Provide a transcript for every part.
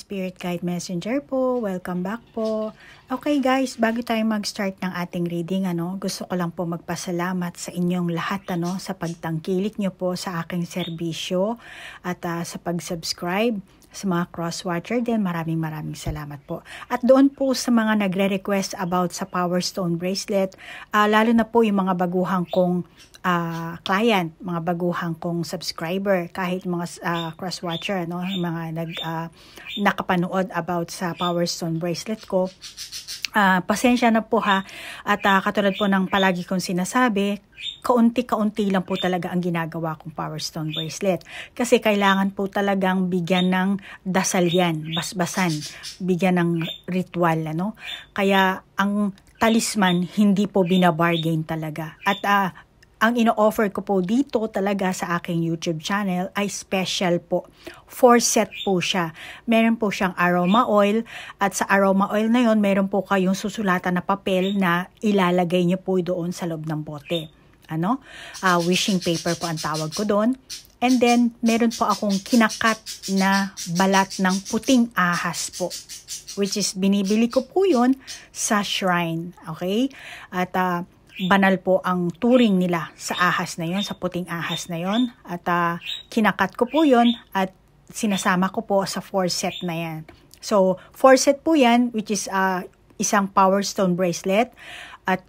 Spirit Guide Messenger po. Welcome back po. Okay guys, bago tayo mag-start ng ating reading, gusto ko lang po magpasalamat sa inyong lahat sa pagtangkilik nyo po sa aking serbisyo at sa pag-subscribe. Sa mga cross-watcher din, maraming salamat po. At doon po sa mga nagre-request about sa Power Stone Bracelet, lalo na po yung mga baguhang kong client, mga baguhang kong subscriber, kahit mga cross-watcher, mga nakapanood about sa Power Stone Bracelet ko. Pasensya na po ha, at katulad po ng palagi kong sinasabi, kaunti-kaunti lang po talaga ang ginagawa kong Power Stone Bracelet. Kasi kailangan po talagang bigyan ng dasal yan, basbasan, bigyan ng ritual. Kaya ang talisman, hindi po binabargain talaga. At ang ino-offer ko po dito talaga sa aking YouTube channel ay special po. 4 set po siya. Meron po siyang aroma oil at sa aroma oil na yon meron po kayong susulatan na papel na ilalagay niyo po doon sa loob ng bote. Wishing paper po ang tawag ko doon. And then, meron po akong kinakat na balat ng puting ahas po. Which is, binibili ko po yun sa shrine. Okay? At banal po ang turing nila sa ahas na yon, sa puting ahas na yon. At kinakat ko po yon at sinasama ko po sa 4 set na yan. So, 4 set po yan, which is isang Power Stone Bracelet at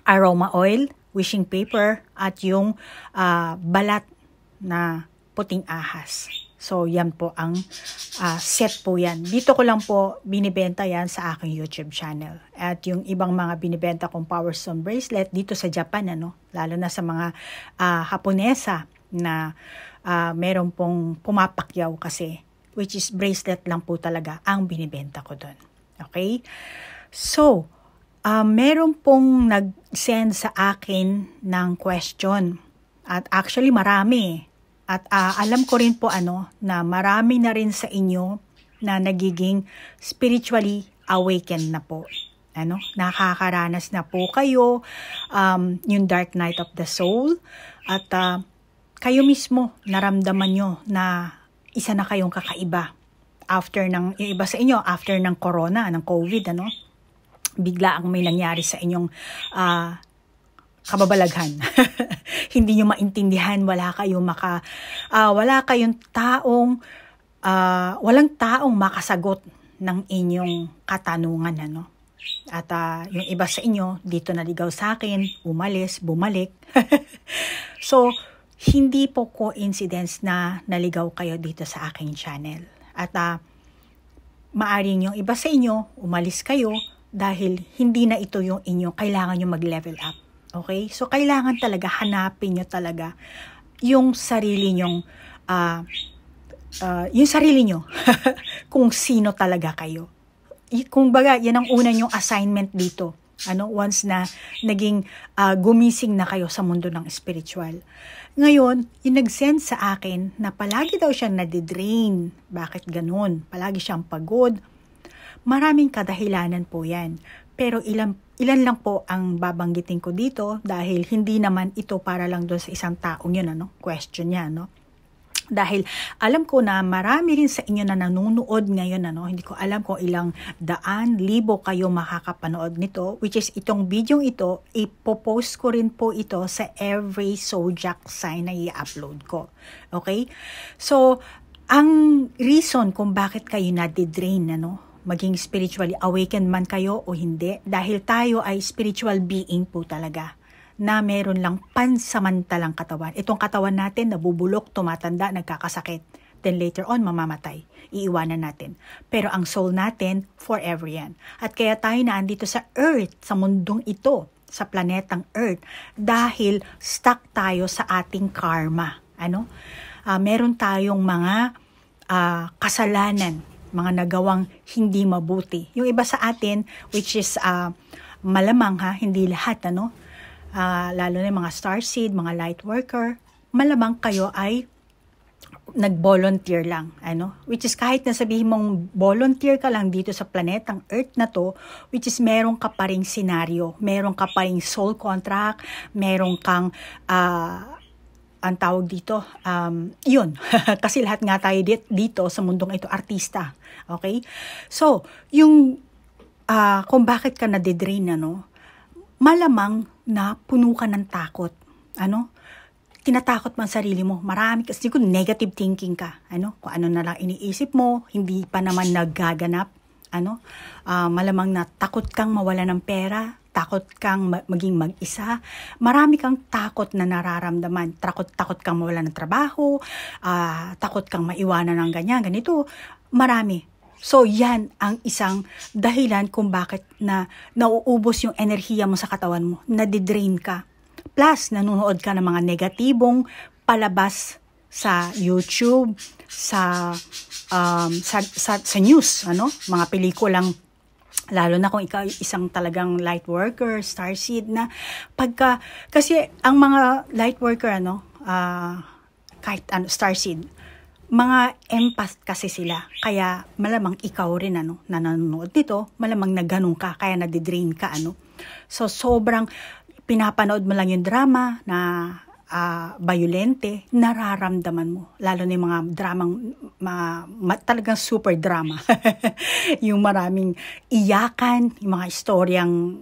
aroma oil, wishing paper, at yung balat na puting ahas. So, yan po ang set po yan. Dito ko lang po binibenta yan sa aking YouTube channel. At yung ibang mga binibenta kong Power Stone Bracelet dito sa Japan, lalo na sa mga Haponesa na meron pong pumapakyaw kasi, which is bracelet lang po talaga ang binibenta ko doon. Okay? So, meron pong nag-send sa akin ng question. At actually marami. At alam ko rin po na marami na rin sa inyo na nagiging spiritually awakened na po. Nakakaranas na po kayo yung dark night of the soul at kayo mismo naramdaman nyo na isa na kayong kakaiba after ng yung iba sa inyo after ng corona, ng COVID, bigla ang may nangyari sa inyong kababalaghan. Hindi nyo maintindihan, wala kayong taong walang taong makasagot ng inyong katanungan, At yung iba sa inyo dito naligaw sa akin, umalis, bumalik. So, hindi po coincidence na naligaw kayo dito sa aking channel. At maaring yung iba sa inyo, umalis kayo dahil hindi na ito yung inyo, kailangan nyo mag-level up. Okay? So, kailangan talaga, hanapin nyo talaga yung sarili nyong, kung sino talaga kayo. Kung baga, yan ang una nyong assignment dito. Once na naging gumising na kayo sa mundo ng spiritual. Ngayon, yung nag-send sa akin na palagi daw siyang nadidrain. Bakit ganun? Palagi siyang pagod. Maraming kadahilanan po yan. Pero ilan lang po ang babanggitin ko dito dahil hindi naman ito para lang doon sa isang taong yun, question niya, Dahil alam ko na marami rin sa inyo na nanonood ngayon, hindi ko alam kung ilang daan, libo kayo makakapanood nito, which is itong video ito, ipopost ko rin po ito sa every zodiac sign na i-upload ko. Okay? So, ang reason kung bakit kayo nadidrain, maging spiritually awakened man kayo o hindi, dahil tayo ay spiritual being po talaga na meron lang pansamantalang katawan. Itong katawan natin nabubulok, tumatanda, nagkakasakit. Then later on, mamamatay. Iiwanan natin. Pero ang soul natin, forever yan. At kaya tayo naandito sa Earth, sa mundong ito, sa planetang Earth, dahil stuck tayo sa ating karma. Meron tayong mga kasalanan, mga nagawang hindi mabuti. Yung iba sa atin, which is malamang hindi lahat, lalo na yung mga starseed, mga light worker, malamang kayo ay nag-volunteer lang, which is kahit na sabihin mong volunteer ka lang dito sa planetang Earth na to, which is meron ka pa ring senaryo, meron ka pa ring soul contract, meron kang ang tawag dito, yun. Kasi lahat nga tayo dito sa mundong ito, artista. Okay? So, yung kung bakit ka nadidrain, malamang na puno ka ng takot. Tinatakot man sarili mo. Marami kasi kung negative thinking ka. Kung ano na lang iniisip mo, hindi pa naman naggaganap. Malamang na takot kang mawala ng pera, takot kang maging mag-isa, marami kang takot na nararamdaman, takot kang mawala ng trabaho, takot kang maiwanan ng ganito, marami. So yan ang isang dahilan kung bakit na nauubos yung enerhiya mo sa katawan mo, nadidrain ka. Plus, nanonood ka ng mga negatibong palabas sa YouTube, sa news, mga pelikulang, lalo na kung ikaw isang talagang light worker, starseed na kasi ang mga light worker, kahit starseed, mga empath kasi sila. Kaya malamang ikaw rin, na nanonood dito, malamang na ganun ka, kaya nadidrain ka, So, sobrang pinapanood mo lang yung drama na violente, nararamdaman mo. Lalo na yung mga dramang, talagang super drama. Yung maraming iyakan, yung mga istoryang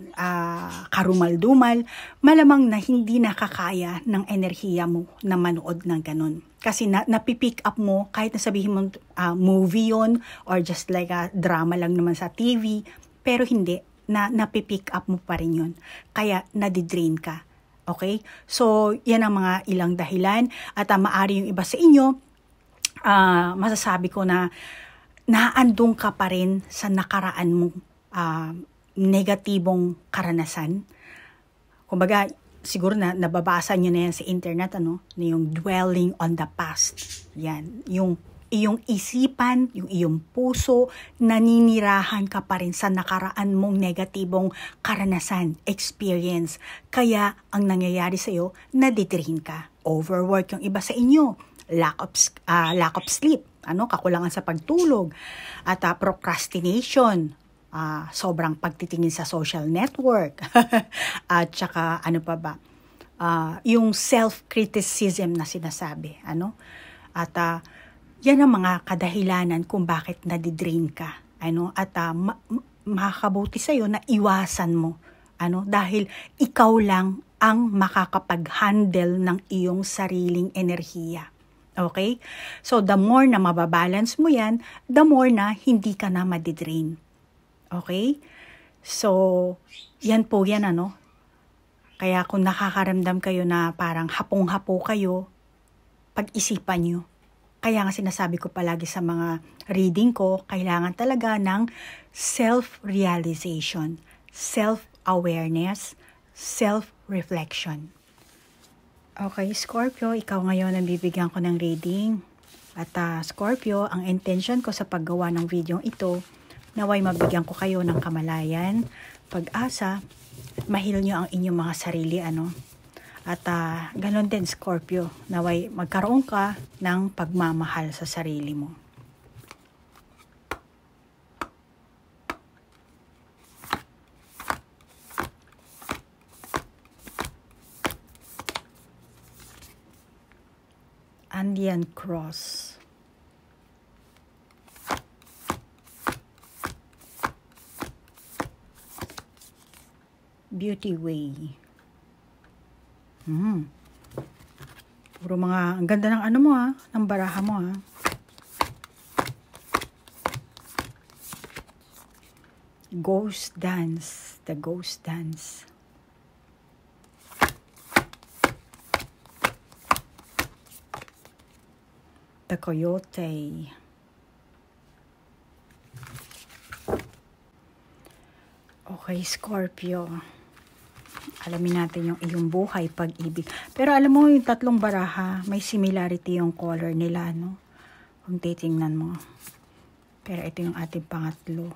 karumal-dumal, malamang na hindi nakakaya ng enerhiya mo na manood ng ganun. Kasi napipick up mo, kahit nasabihin mo movie yun, or just like a drama lang naman sa TV, pero hindi, napipick up mo pa rin yun. Kaya nadidrain ka. Okay? So, yan ang mga ilang dahilan. At maari yung iba sa inyo, masasabi ko na naandun ka pa rin sa nakaraan mong negatibong karanasan. Kumbaga, siguro na nababasa nyo na yan sa internet, na yung dwelling on the past. Yan. Yung iyong isipan, yung iyong puso, naninirahan ka pa rin sa nakaraan mong negatibong karanasan, experience. Kaya, ang nangyayari sa'yo, nadidrain ka. Overwork yung iba sa inyo. Lack of sleep. Kakulangan sa pagtulog. At procrastination. Sobrang pagtitingin sa social network. At saka, yung self-criticism na sinasabi. At yan ang mga kadahilanan kung bakit nadidrain ka. At makakabuti sa'yo na iwasan mo. Dahil ikaw lang ang makakapag-handle ng iyong sariling enerhiya. Okay? So, the more na mababalance mo yan, the more na hindi ka na madidrain. Okay? So, yan po yan, Kaya kung nakakaramdam kayo na parang hapong-hapo kayo, pag-isipan nyo. Kaya nga sinasabi ko palagi sa mga reading ko, kailangan talaga ng self-realization, self-awareness, self-reflection. Okay, Scorpio, ikaw ngayon ang bibigyan ko ng reading. At Scorpio, ang intention ko sa paggawa ng video ito, naway mabigyan ko kayo ng kamalayan, pag-asa, mahil nyo ang inyong mga sarili, At ganon din, Scorpio, naway magkaroon ka ng pagmamahal sa sarili mo. Andean Cross. Beauty Way. Puro mga, ang ganda ng mo ng baraha mo Ghost Dance, the Ghost Dance. The Coyote. Okay, Scorpio. Alamin natin yung iyong buhay, pag-ibig. Pero alam mo, yung tatlong baraha, may similarity yung color nila, Kung titingnan mo. Pero ito yung ating pangatlo.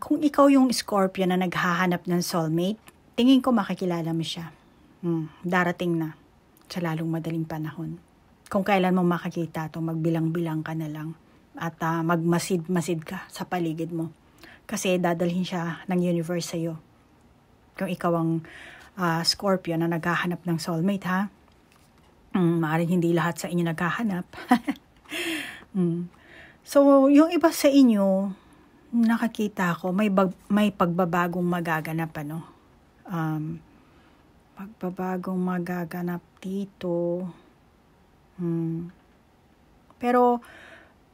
Kung ikaw yung Scorpio na naghahanap ng soulmate, tingin ko makikilala mo siya. Darating na sa lalong madaling panahon. Kung kailan mo makikita to, magbilang-bilang ka na lang. At magmasid-masid ka sa paligid mo. Kasi dadalhin siya ng universe sa'yo. Kung ikaw ang Scorpio na naghahanap ng soulmate, ha? Maaaring hindi lahat sa inyo naghahanap. So, yung iba sa inyo, nakakita ko, may pagbabagong magaganap, ano? Pagbabagong magaganap dito. Pero,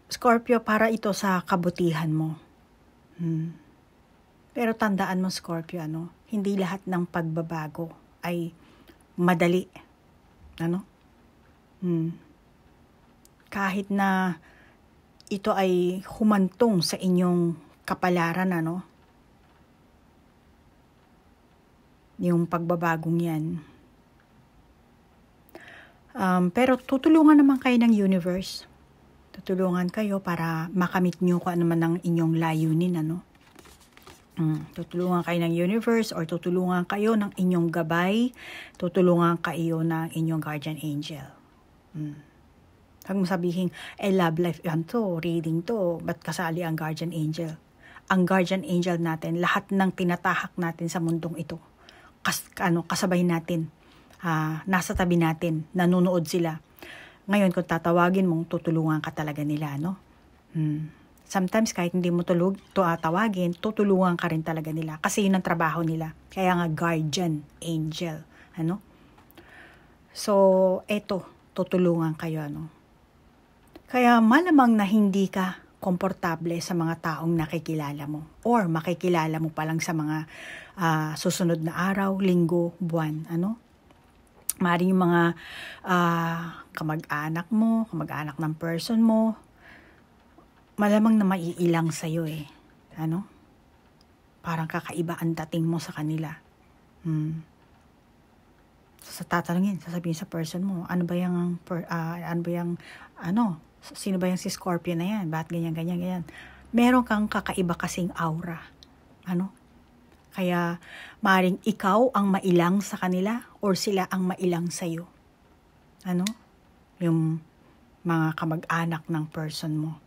Scorpio, para ito sa kabutihan mo. Pero tandaan mo, Scorpio, ano? Hindi lahat ng pagbabago ay madali. Ano? Kahit na ito ay humantong sa inyong kapalaran, ano? Yung pagbabagong yan. Pero tutulungan naman kayo ng universe. Tutulungan kayo para makamit nyo kung ano man ang inyong layunin, ano? Tutulungan kayo ng universe or tutulungan kayo ng inyong gabay, tutulungan kayo ng inyong guardian angel. Huwag mo sabihin, love life yan to, reading to, ba't kasali ang guardian angel? Ang guardian angel natin, lahat ng tinatahak natin sa mundong ito, kasabay natin, nasa tabi natin, nanonood sila. Ngayon, kung tatawagin mong, tutulungan ka talaga nila, no? Sometimes, kahit hindi mo tawagin, tutulungan ka rin talaga nila. Kasi yun ang trabaho nila. Kaya nga, guardian angel, ano? So, eto, tutulungan kayo, ano? Kaya malamang na hindi ka komportable sa mga taong nakikilala mo. Or makikilala mo pa lang sa mga susunod na araw, linggo, buwan, ano? Maaaring yung mga kamag-anak mo, kamag-anak ng person mo, malamang na maiilang sa'yo eh. Ano? Parang kakaiba ang dating mo sa kanila. So, sasabihin sa person mo, sino ba yung si Scorpio na yan? Bakit ganyan? Meron kang kakaiba kasing aura. Ano? Kaya, maaaring ikaw ang mailang sa kanila or sila ang mailang sa'yo. Ano? Yung mga kamag-anak ng person mo.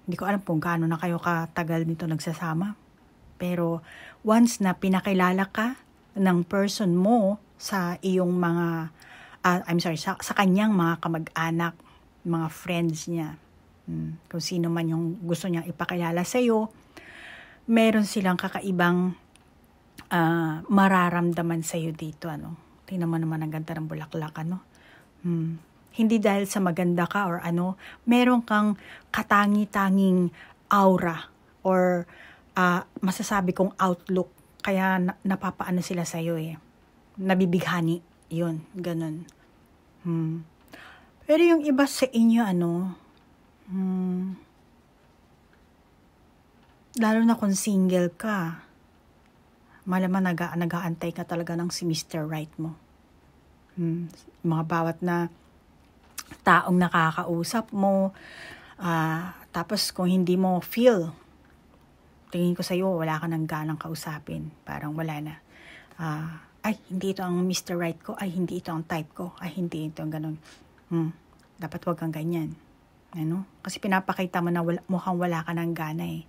Hindi ko alam kung gaano na kayo katagal nito nagsasama. Pero once na pinakilala ka ng person mo sa iyong mga, sa kanyang mga kamag-anak, mga friends niya, kung sino man yung gusto niyang ipakilala sa iyo, meron silang kakaibang mararamdaman sa iyo dito, ano. Tingnan mo naman ang ganda ng bulaklak, ano. Hindi dahil sa maganda ka or ano, meron kang katangi-tanging aura or masasabi kong outlook. Kaya napapaano sila sa'yo eh. Nabibighani. Yun, ganun. Pero yung iba sa inyo, ano, lalo na kung single ka, malamang nag-aantay ka talaga ng si Mr. Right mo. Mga bawat na taong nakakausap mo, tapos kung hindi mo feel, tingin ko sa'yo, wala ka ng ganang kausapin. Parang wala na. Ay, hindi ito ang Mr. Right ko. Ay, hindi ito ang type ko. Ay, hindi ito ang ganun. Dapat wag kang ganyan. Ano? Kasi pinapakita mo na mukhang wala ka ng gana eh.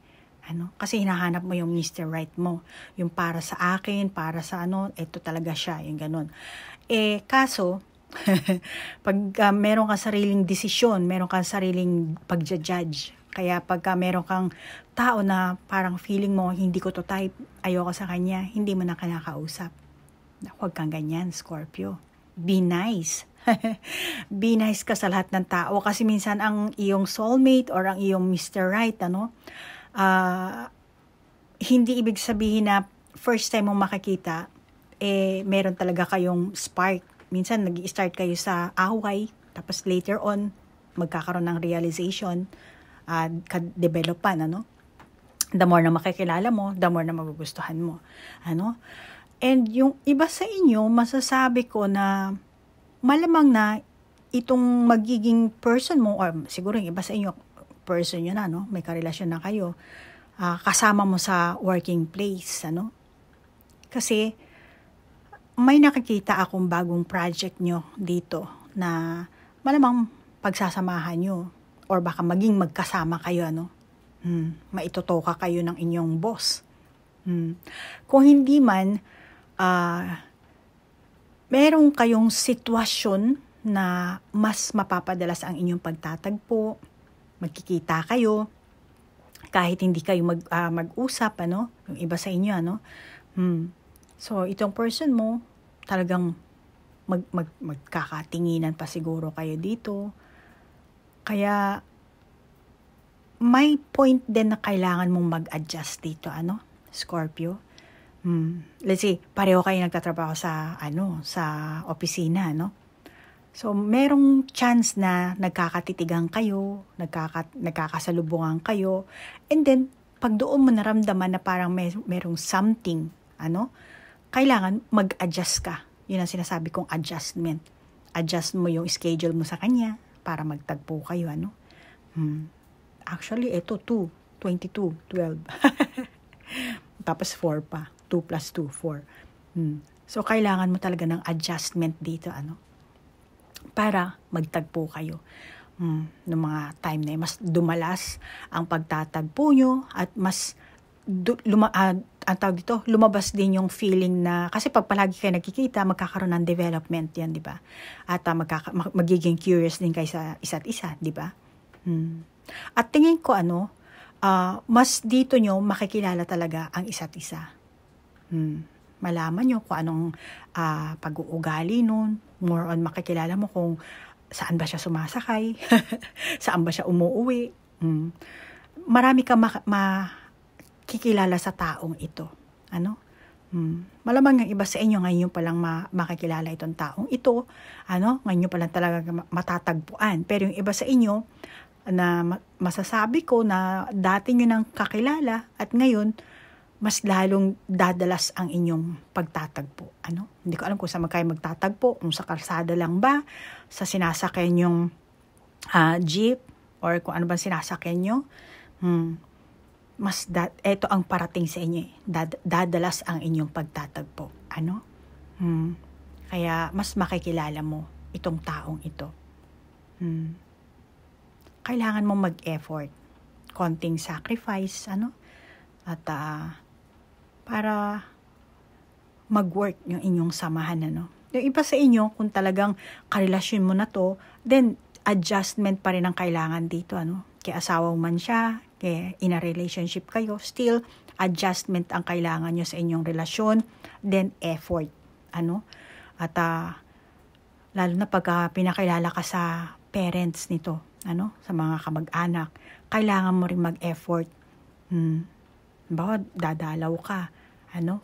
Ano? Kasi hinahanap mo yung Mr. Right mo. Yung para sa akin, para sa ano, ito talaga siya. Yung ganun. Kaso, pag meron kang sariling desisyon, meron kang sariling pagja-judge. Kaya pagka meron kang tao na parang feeling mo, hindi ko to type, ayoko sa kanya, hindi mo na kinakausap. Huwag kang ganyan, Scorpio. Be nice. Be nice ka sa lahat ng tao. Kasi minsan ang iyong soulmate or ang iyong Mr. Right, ano, hindi ibig sabihin na first time mong makakita, meron talaga kayong spark. Minsan nag-i-start kayo sa away, tapos later on, magkakaroon ng realization, developan, ano? The more na makikilala mo, the more na magugustuhan mo. Ano? And yung iba sa inyo, masasabi ko na malamang na itong magiging person mo, or siguro yung iba sa inyo, person yun na, no? May karelasyon na kayo, kasama mo sa working place, ano? Kasi, may nakikita akong bagong project nyo dito na malamang pagsasamahan nyo or baka maging magkasama kayo, ano? Maitutoka kayo ng inyong boss. Kung hindi man, Meron kayong sitwasyon na mas mapapadalas ang inyong pagtatagpo, magkikita kayo, kahit hindi kayo mag-usap, ano, yung iba sa inyo, ano. So, itong person mo, talagang magkakatinginan pa siguro kayo dito. Kaya, may point din na kailangan mong mag-adjust dito, ano, Scorpio. Let's say, pareho kayo nagtatrabaho sa opisina, no? So, merong chance na nagkakatitigan kayo, nagkakasalubungan kayo, and then, pag doon mo naramdaman na parang merong something, kailangan mag-adjust ka. Yun ang sinasabi kong adjustment. Adjust mo yung schedule mo sa kanya para magtagpo kayo, Actually, ito 2, 22, 12. Tapos 4 pa. 2 plus 2, 4. So, kailangan mo talaga ng adjustment dito, para magtagpo kayo. Noong mga time na mas dumalas ang pagtatagpo nyo at mas lumabas din yung feeling na, kasi pag palagi kayo nagkikita, magkakaroon ng development yan, di ba? At magiging curious din kayo sa isa't isa, di ba? At tingin ko, mas dito nyo makikilala talaga ang isa't isa. Malaman nyo kung anong pag-uugali nun. More on makikilala mo kung saan ba siya sumasakay, saan ba siya umuuwi. Marami ka makikilala sa taong ito. Malamang ang iba sa inyo ngayon palang makikilala itong taong ito. Ngayon palang talaga matatagpuan. Pero yung iba sa inyo na masasabi ko na dati nyo nang kakilala at ngayon mas lalong dadalas ang inyong pagtatagpo. Hindi ko alam kung saan kayo magtatagpo, kung sa kalsada lang ba, sa sinasakyan yung jeep, or kung ano ba sinasakyan nyo. Ito ang parating sa inyo. Dadalas ang inyong pagtatagpo. Kaya mas makikilala mo itong taong ito. Kailangan mo mag-effort. Konting sacrifice, at para mag-work yung inyong samahan, Yung iba sa inyo, kung talagang karelasyon mo na to, then adjustment pa rin ang kailangan dito, Kaya asawa man siya, kaya in a relationship kayo, still adjustment ang kailangan nyo sa inyong relasyon, then effort, At lalo na pag pinakilala ka sa parents nito, sa mga kamag-anak, kailangan mo rin mag-effort. Dadalaw ka,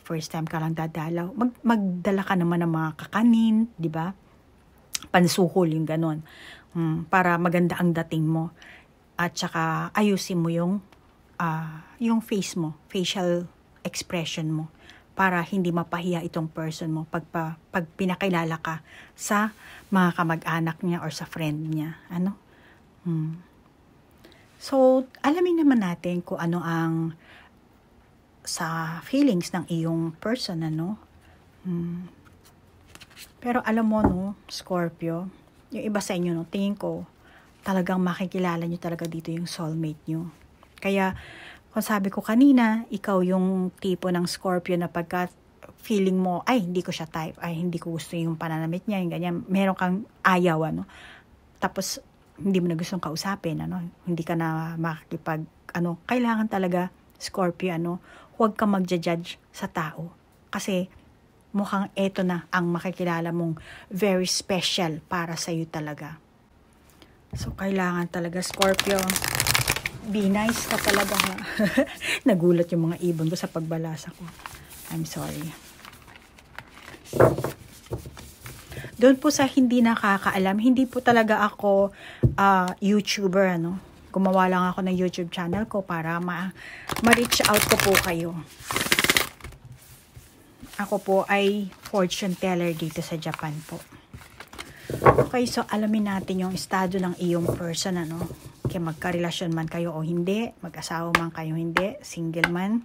first time ka lang dadalaw, magdala ka naman ng mga kakanin, di ba? Pansukol yung ganon, para maganda ang dating mo, at saka ayusin mo yung face mo, facial expression mo, para hindi mapahiya itong person mo pag pinakilala ka sa mga kamag-anak niya or sa friend niya, So, alamin naman natin kung ano ang sa feelings ng iyong person, Pero alam mo, Scorpio, yung iba sa inyo, tingin ko, talagang makikilala nyo talaga dito yung soulmate nyo. Kaya, kung sabi ko kanina, ikaw yung tipo ng Scorpio na pagka feeling mo, ay, hindi ko siya type, ay, hindi ko gusto yung pananamit niya, yung ganyan, meron kang ayaw, Tapos, hindi mo na gustong kausapin, Hindi ka na makikipag, kailangan talaga, Scorpio, huwag kang magja-judge sa tao. Kasi, mukhang eto na ang makikilala mong very special para sa'yo talaga. So, kailangan talaga, Scorpio, be nice ka talaga, ha? Nagulat yung mga ibon ko sa pagbalasa ko. I'm sorry. Doon po sa hindi nakakaalam, hindi po talaga ako YouTuber, Gumawa lang ako ng YouTube channel ko para ma-reach out ko po kayo. Ako po ay fortune teller dito sa Japan po. Okay, so alamin natin yung estado ng iyong person, Kaya magkarelasyon man kayo o hindi, mag-asawa man kayo hindi, single man.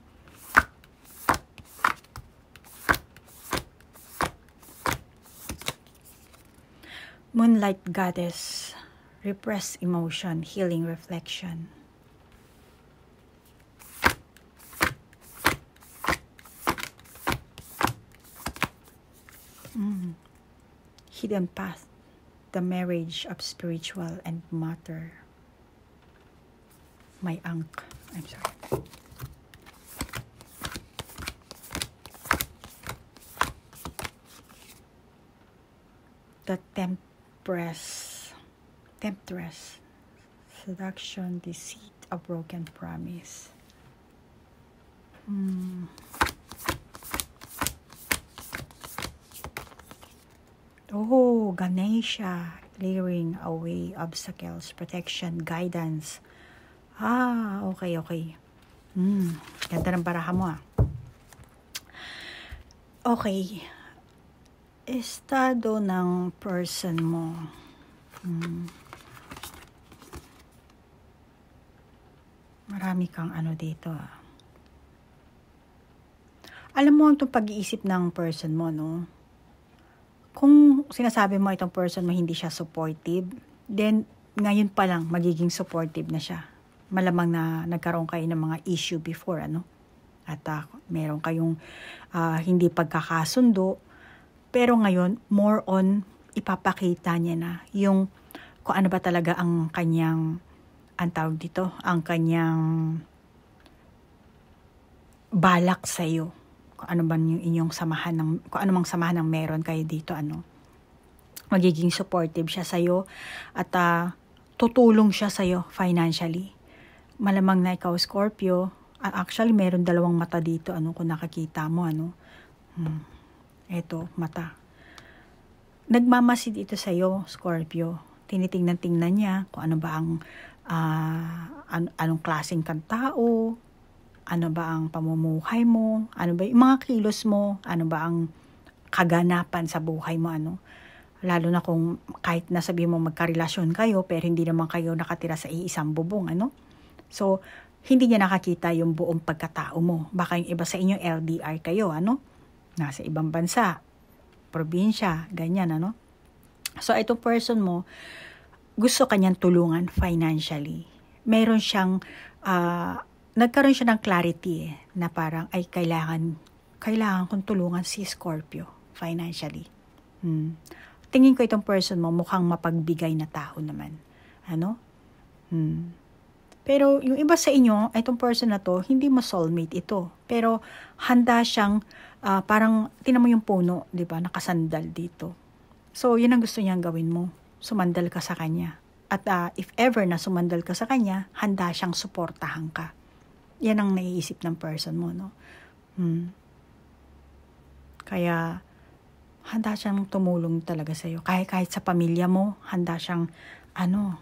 Moonlight Goddess, repressed emotion, healing reflection. Hidden path, the marriage of spiritual and matter. My ankh. I'm sorry. The temptress, seduction, deceit, a broken promise. Oh, Ganesha, clearing away obstacles, protection, guidance. Okay. Ganda ng baraha mo Okay. Estado ng person mo. Marami kang dito Alam mo, itong pag-iisip ng person mo, no? Kung sinasabi mo itong person mo hindi siya supportive, then ngayon pa lang magiging supportive na siya. Malamang na nagkaroon kayo ng mga issue before, At meron kayong hindi pagkakasundo. Pero ngayon, more on, ipapakita niya na yung kung ano ba talaga ang kanyang, ang kanyang balak sa'yo. Kung ano ba yung inyong samahan kung ano mang samahan ng meron kayo dito, magiging supportive siya sa'yo at tutulong siya sa'yo financially. Malamang na ikaw, Scorpio, actually meron dalawang mata dito, kung nakakita mo, Eto, mata. Nagmamasid ito sa'yo, Scorpio. Tinitingnan niya kung ano ba ang anong klaseng kang tao, ano ba ang pamumuhay mo, ano ba yung mga kilos mo, ano ba ang kaganapan sa buhay mo, Lalo na kung kahit nasabi mo magkarelasyon kayo, pero hindi naman kayo nakatira sa iisang bubong, So, hindi niya nakakita yung buong pagkatao mo. Baka yung iba sa inyo, LDR kayo, Nasa ibang bansa, probinsya, ganyan, So, itong person mo, gusto kanyang tulungan financially. Meron siyang, nagkaroon siya ng clarity na parang, ay, kailangan kong tulungan si Scorpio financially. Tingin ko itong person mo, mukhang mapagbigay na tao naman. Pero yung iba sa inyo, itong person na to, hindi mo soulmate ito. Pero handa siyang, parang, tinan mo yung puno, di ba, nakasandal dito. So, yun ang gusto niyang gawin mo. Sumandal ka sa kanya. At if ever na sumandal ka sa kanya, handa siyang suportahan ka. Yan ang naiisip ng person mo, no? Kaya, handa siyang tumulong talaga sa'yo. Kahit sa pamilya mo, handa siyang, handa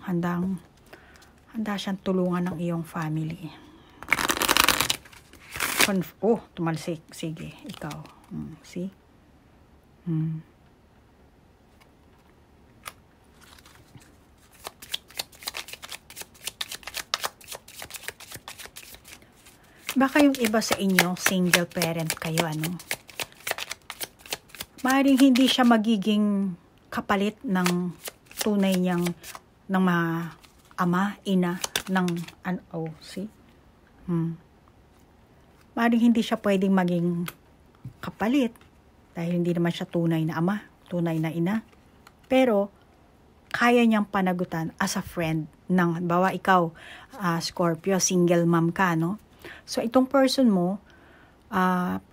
siyang tulungan ng iyong family. Tumalsik. Sige, ikaw. See? Baka yung iba sa inyo, single parent kayo, Maaaring hindi siya magiging kapalit ng tunay niyang ng mga ama, ina, ng see? Maaaring hindi siya pwedeng maging kapalit dahil hindi naman siya tunay na ama, tunay na ina. Pero, kaya niyang panagutan as a friend ng, bawa ikaw, Scorpio, single mom ka, So, itong person mo,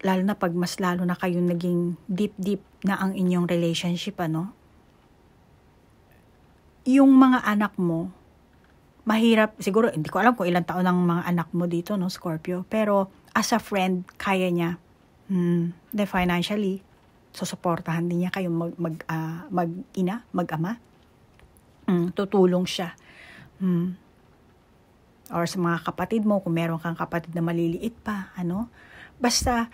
lalo na pag mas lalo na kayong naging deep na ang inyong relationship, yung mga anak mo, mahirap, siguro, hindi ko alam kung ilang taon ang mga anak mo dito, Scorpio, pero as a friend, kaya niya, financially, susuportahan din niya kayong mag-ina, mag-ama, tutulong siya. Or sa mga kapatid mo, kung meron kang kapatid na maliliit pa, Basta,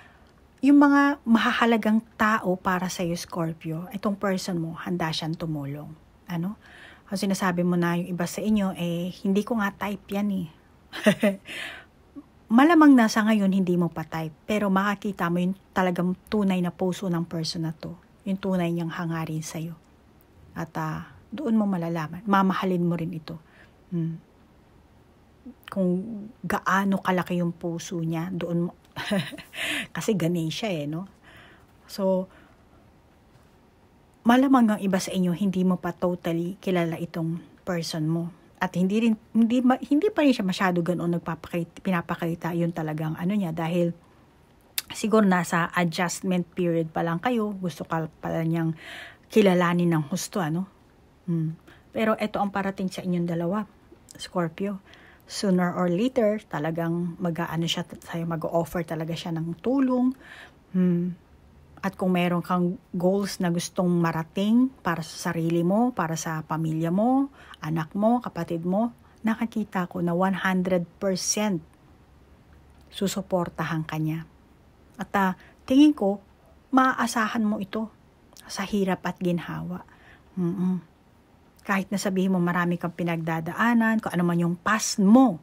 yung mga mahahalagang tao para sa iyo, Scorpio, itong person mo, handa siyang tumulong. Ang sinasabi mo na yung iba sa inyo, hindi ko nga type yan Malamang na sa ngayon, hindi mo pa type. Pero makakita mo yung talagang tunay na puso ng person na to. Yung tunay niyang hangarin sa iyo. At doon mo malalaman. Mamahalin mo rin ito. Kung gaano kalaki yung puso niya, doon mo, kasi Ganesha So, malamang ang iba sa inyo, hindi mo pa totally kilala itong person mo. At hindi pa rin siya masyado ganoon pinapakita yun talagang ano niya, dahil siguro nasa adjustment period pa lang kayo, gusto ka pala niyang kilalanin ng husto, ano? Pero ito ang parating sa inyong dalawa, Scorpio. Sooner or later, talagang mag-o-offer talaga siya ng tulong. At kung meron kang goals na gustong marating para sa sarili mo, para sa pamilya mo, anak mo, kapatid mo, nakakita ko na 100% susuportahan ka niya. At tingin ko, maaasahan mo ito sa hirap at ginhawa. Kahit na sabihin mo marami kang pinagdadaanan, kung ano man yung past mo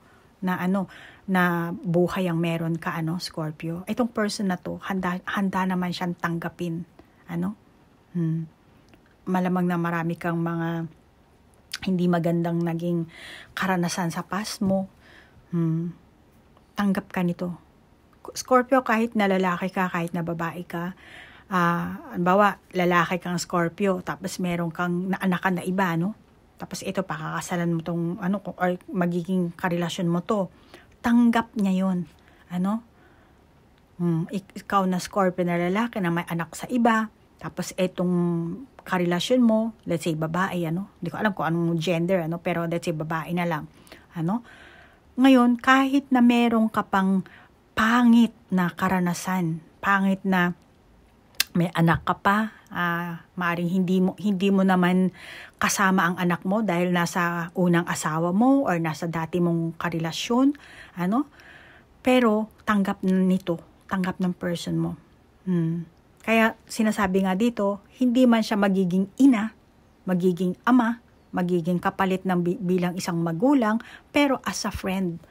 na buhay ang meron ka, Scorpio. Itong person na to, handa naman siyang tanggapin. Malamang na marami kang mga hindi magandang naging karanasan sa past mo. Tanggap ka nito. Scorpio, kahit na lalaki ka, kahit na babae ka, halimbawa, lalaki kang Scorpio, tapos meron kang naanakan na iba, Tapos ito, pakakasalan mo tong, or magiging karelasyon mo to. Tanggap niya yun. Ikaw na Scorpio na lalaki na may anak sa iba, tapos itong karelasyon mo, let's say babae, Hindi ko alam kung anong gender, pero let's say babae na lang. Ngayon, kahit na meron ka pang pangit na karanasan, pangit na may anak ka pa, maaring hindi mo naman kasama ang anak mo dahil nasa unang asawa mo or nasa dati mong karelasyon, pero tanggap ng person mo. Kaya sinasabi nga dito, hindi man siya magiging ina, magiging ama, magiging kapalit bilang isang magulang, pero as a friend,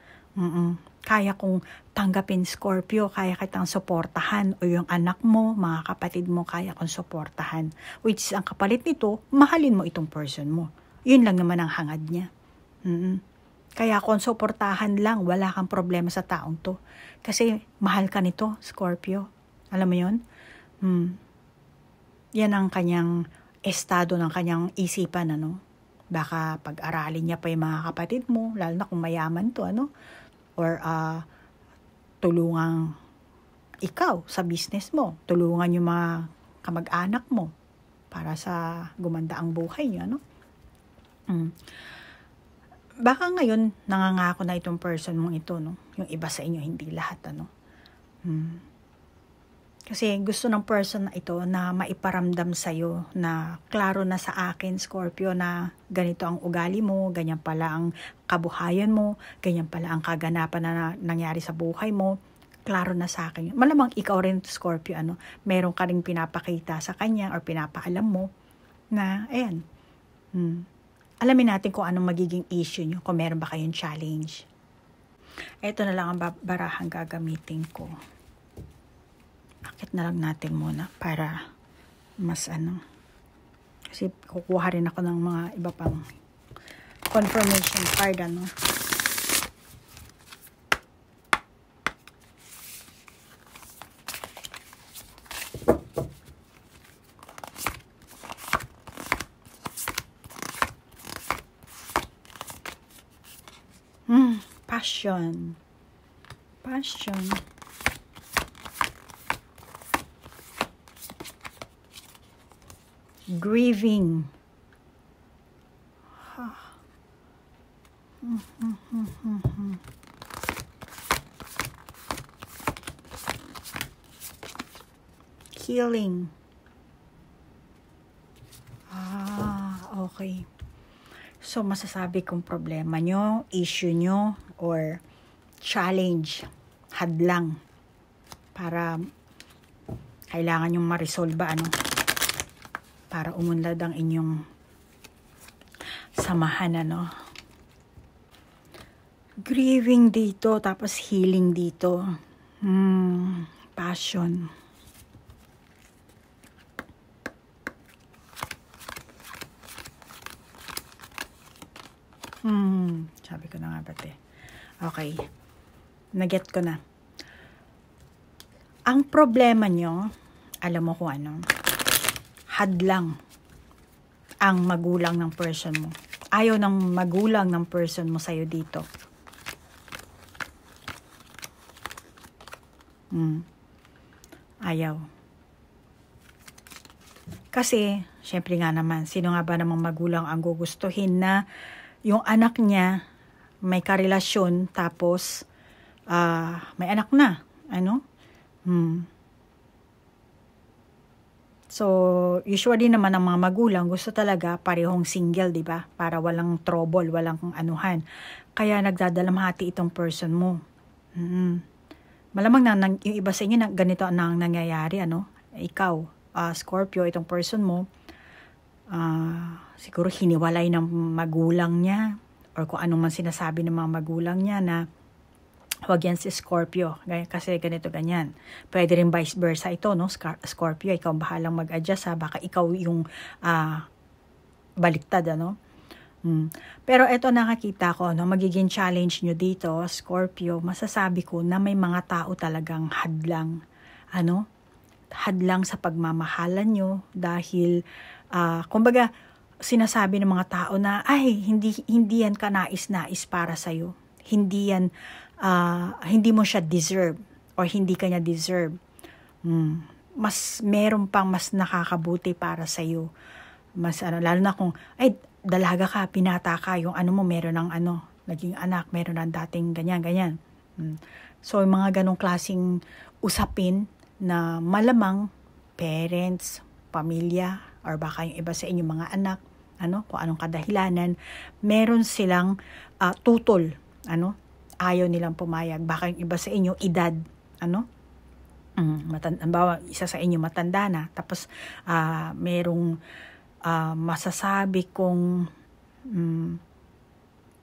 kaya kong tanggapin, Scorpio, kaya kitang suportahan, o yung anak mo, mga kapatid mo, kaya kong suportahan. Which is, ang kapalit nito, mahalin mo itong person mo. Yun lang naman ang hangad niya. Kaya kung suportahan lang, wala kang problema sa taong to. Kasi mahal ka nito, Scorpio. Alam mo yun? Yan ang kanyang estado ng kanyang isipan, Baka pag-aralin niya pa yung mga kapatid mo, lalo na kung mayaman to, or tulungan ikaw sa business mo, tulungan yung mga kamag-anak mo para sa gumanda ang buhay niyo, Baka ngayon nangangako na itong person mong ito, yung iba sa inyo, hindi lahat, Kasi gusto ng person na ito na maiparamdam sa'yo na klaro na sa akin, Scorpio, na ganito ang ugali mo, ganyan pala ang kabuhayan mo, ganyan pala ang kaganapan na nangyari sa buhay mo, klaro na sa akin. Malamang ikaw rin, Scorpio, meron ka rin pinapakita sa kanya or pinapaalam mo na, ayan, alamin natin kung anong magiging issue nyo, kung meron ba kayong challenge. Ito na lang ang barahang gagamitin ko. Akit na lang natin muna para mas kasi kukuha rin ako ng mga iba pang confirmation card, Passion. Grieving. Healing. Okay. So, masasabi kong problema nyo, issue nyo, or challenge, hadlang, para kailangan yung ma-resolve para umunlad ang inyong samahan, Grieving dito, tapos healing dito. Passion. Sabi ko na nga ba't Okay. Naget ko na. Ang problema nyo, alam mo kung hadlang ang magulang ng person mo. Ayaw ng magulang ng person mo sa'yo dito. Ayaw. Kasi, syempre nga naman, sino nga ba namang magulang ang gugustuhin na yung anak niya may karelasyon tapos may anak na, ano? So, usually naman ang mga magulang gusto talaga parehong single, di ba? Para walang trouble, walang anuhan. Kaya nagdadalamhati itong person mo. Malamang na yung iba sa inyo na ganito ang nangyayari, ano? Ikaw, Scorpio, itong person mo, siguro hiniwalay ng magulang niya or kung anong man sinasabi ng mga magulang niya na huwag yan si Scorpio kasi ganito ganyan. Pwede rin vice versa ito, no? Scorpio, ikaw bahalang mag-adjust, ha? Baka ikaw yung baliktad, ano? Pero ito nakakita ko, no, magiging challenge nyo dito, Scorpio, masasabi ko na may mga tao talagang hadlang, ano? Hadlang sa pagmamahalan nyo dahil, kumbaga, sinasabi ng mga tao na, ay, hindi yan kanais-nais para sa'yo. Hindi yan, hindi mo siya deserve or hindi kanya deserve. Meron pang mas nakakabuti para sa'yo. Lalo na kung, ay, dalaga ka, pinata ka, yung ano mo, meron ng naging anak, meron ng dating ganyan. So, yung mga ganong klaseng usapin na malamang parents, pamilya, or baka yung iba sa inyong mga anak, kung anong kadahilanan, meron silang tutol, ayaw nilang pumayag. Baka yung iba sa inyo, edad, isa sa inyo matanda na, tapos merong masasabi kong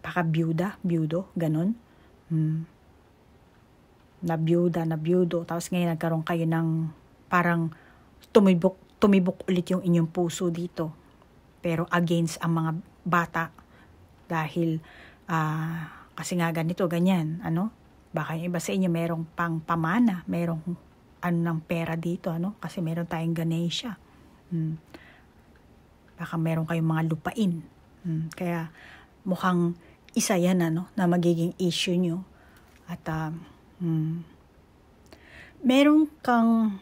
baka byudo, ganun. Nabiyudo, tapos ngayon nagkaroon kayo ng parang tumibok ulit yung inyong puso dito. Pero against ang mga bata dahil kasi nga ganito, ganyan, Baka yung iba sa inyo merong pang pamana, merong ng pera dito, Kasi meron tayong Ganesha. Baka meron kayong mga lupain. Kaya mukhang isa yan, na magiging issue nyo. At meron kang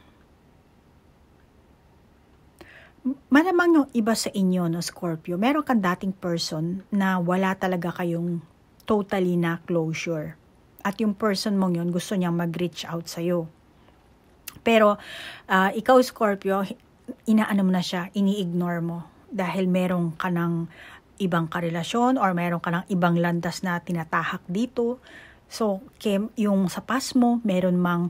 malamang yung iba sa inyo, Scorpio, meron kang dating person na wala talaga kayong totally na closure. At yung person mong yun, gusto niyang mag-reach out sa'yo. Pero, ikaw, Scorpio, inaano mo na siya, ini-ignore mo. Dahil meron ka ng ibang karelasyon or meron ka ng ibang landas na tinatahak dito. So, yung sa past mo, meron man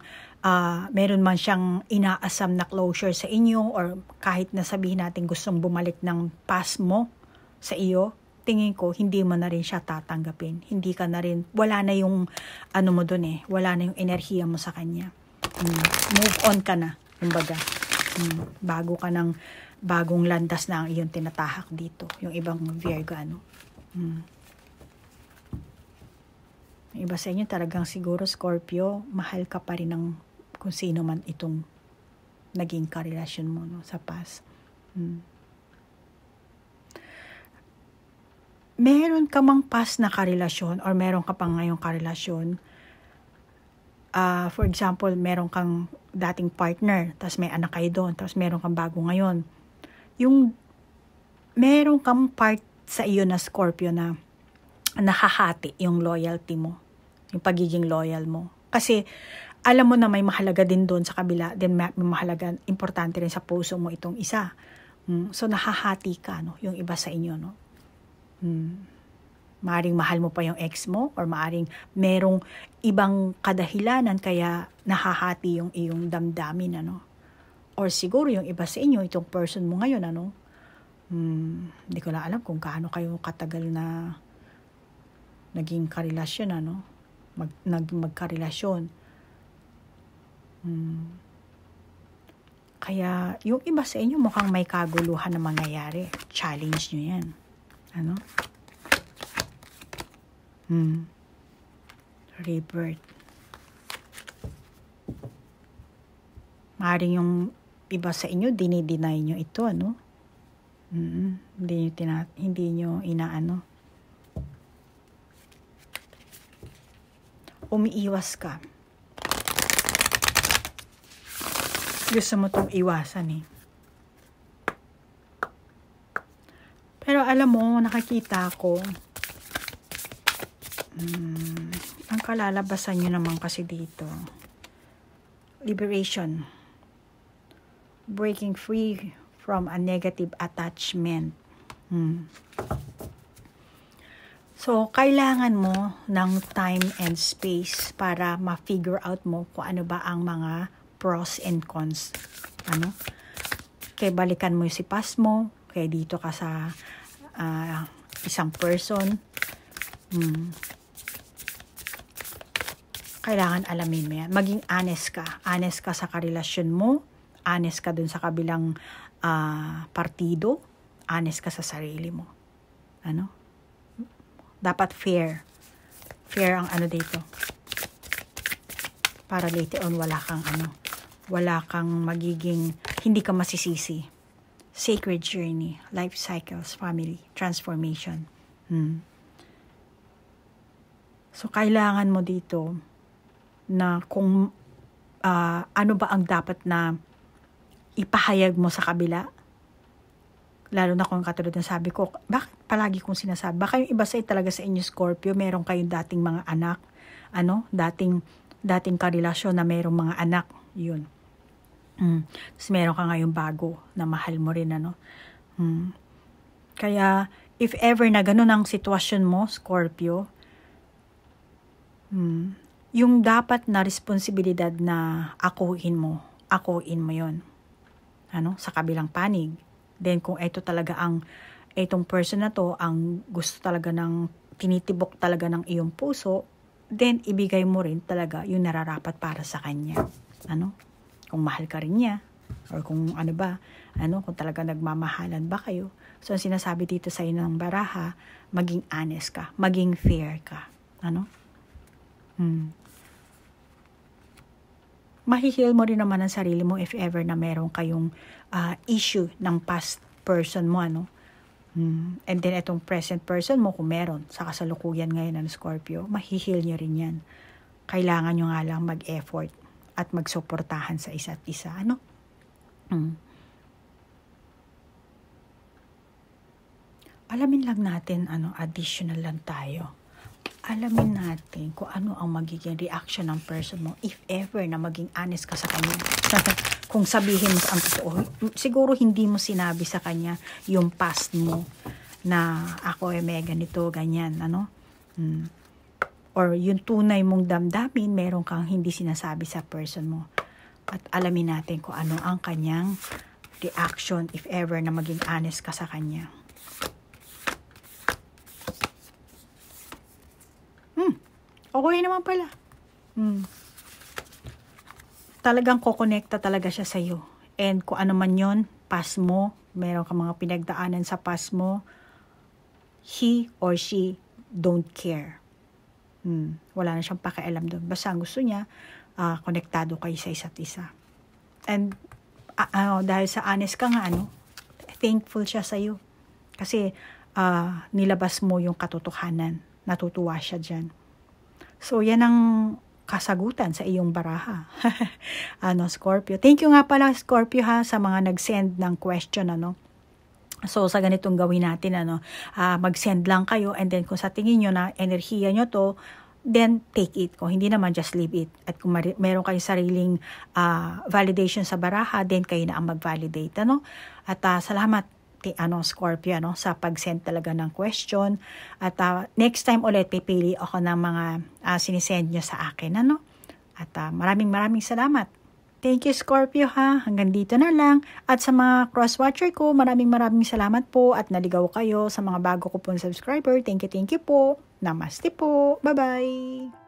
siyang inaasam na closure sa inyo or kahit na sabihin natin gustong bumalik ng past mo sa iyo, tingin ko hindi mo na rin siya tatanggapin. Hindi ka na rin, wala na yung mo dun wala na yung enerhiya mo sa kanya. Move on ka na, kumbaga. Bago ka ng bagong landas na ang iyong tinatahak dito. Yung ibang Virgo, Yung iba sa inyo talagang siguro, Scorpio, mahal ka pa rin ng kung sino man itong naging karelasyon mo sa past. Meron ka mang past na karelasyon or meron ka pang ngayong karelasyon. For example, meron kang dating partner, tapos may anak kayo doon, tapos meron kang bago ngayon. Yung meron kang part sa iyo na Scorpio na nakahati yung loyalty mo, yung pagiging loyal mo. Kasi alam mo na may mahalaga din doon sa kabila, then may mahalaga, importante rin sa puso mo itong isa. So nahahati ka, yung iba sa inyo, Maaring mahal mo pa yung ex mo or maaring merong ibang kadahilanan kaya nahahati yung iyong damdamin, Or siguro yung iba sa inyo, itong person mo ngayon, hindi ko na alam kung kaano kayo katagal na naging karelasyon, magkarelasyon. Kaya yung iba sa inyo mukhang may kaguluhan na mangyayari. Challenge nyo yan. Rebirth. Maaaring yung iba sa inyo, dinideny nyo ito, Hindi nyo inaano. Umiiwas ka. Gusto mo itong iwasan eh. Pero alam mo, nakakita ko, ang kalalabasan nyo naman kasi dito, liberation. Breaking free from a negative attachment. So, kailangan mo ng time and space para ma-figure out mo kung ano ba ang mga pros and cons. Kaya balikan mo yung si past mo, kaya dito ka sa isang person. Kailangan alamin mo yan. Maging honest ka. Honest ka sa karelasyon mo. Honest ka dun sa kabilang partido. Honest ka sa sarili mo. Dapat fair. Fair ang dito. Para later on wala kang magiging, hindi ka masisisi. Sacred journey, life cycles, family, transformation. So, kailangan mo dito na kung ano ba ang dapat na ipahayag mo sa kabila. Lalo na kung katulad ng sabi ko, bakit palagi kong sinasabi? Baka yung iba talaga sa inyo, Scorpio, meron kayong dating mga anak, dating karelasyon na merong mga anak, yun. Tapos meron ka ngayong bago na mahal mo rin, Kaya, if ever na ganun ang sitwasyon mo, Scorpio, yung dapat na responsibilidad na akuin mo yun. Sa kabilang panig. Then, kung ito talaga itong person na to, ang gusto talaga tinitibok talaga ng iyong puso, then, ibigay mo rin talaga yung nararapat para sa kanya. Kung mahal ka rin niya, or kung kung talaga nagmamahalan ba kayo. So, ang sinasabi dito sa inyo ng baraha, maging honest ka, maging fair ka. Mahihil mo rin naman ang sarili mo if ever na meron kayong issue ng past person mo, And then, itong present person mo, kung meron, sa kasalukuyan ngayon ng Scorpio, mahihil nyo rin yan. Kailangan nyo nga lang mag-effort at magsuportahan sa isa't isa, Alamin lang natin, additional lang tayo. Alamin natin kung ano ang magiging reaction ng person mo if ever na maging honest ka sa kanya. Kung sabihin mo ang totoo, siguro hindi mo sinabi sa kanya yung past mo na ako may ganito, ganyan, or yung tunay mong damdamin, meron kang hindi sinasabi sa person mo. At alamin natin kung ano ang kanyang reaction if ever na maging honest ka sa kanya. Okay naman pala. Talagang kokonekta talaga siya sa'yo. And kung ano man yun, past mo, meron kang mga pinagdaanan sa past mo, he or she don't care. Wala na siyang pakialam doon. Basta ang gusto niya, konektado kayo sa isa't isa. And dahil sa honest ka nga, thankful siya sa'yo. Kasi nilabas mo yung katotohanan. Natutuwa siya dyan. So, yan ang kasagutan sa iyong baraha. Scorpio. Thank you nga pala, Scorpio, sa mga nag-send ng question, So, sa ganitong gawin natin, mag-send lang kayo, and then kung sa tingin nyo na enerhiya nyo to, then take it. Kung hindi naman, just leave it. At kung meron kayong sariling validation sa baraha, then kayo na ang mag-validate. At salamat, Scorpio, sa pag-send talaga ng question. At next time ulit, pipili ako ng mga sinisend nyo sa akin. At maraming salamat. Thank you, Scorpio, Hanggang dito na lang. At sa mga cross-watcher ko, maraming salamat po at naligaw kayo. Sa mga bago ko pong subscriber, thank you po. Namaste po. Bye-bye.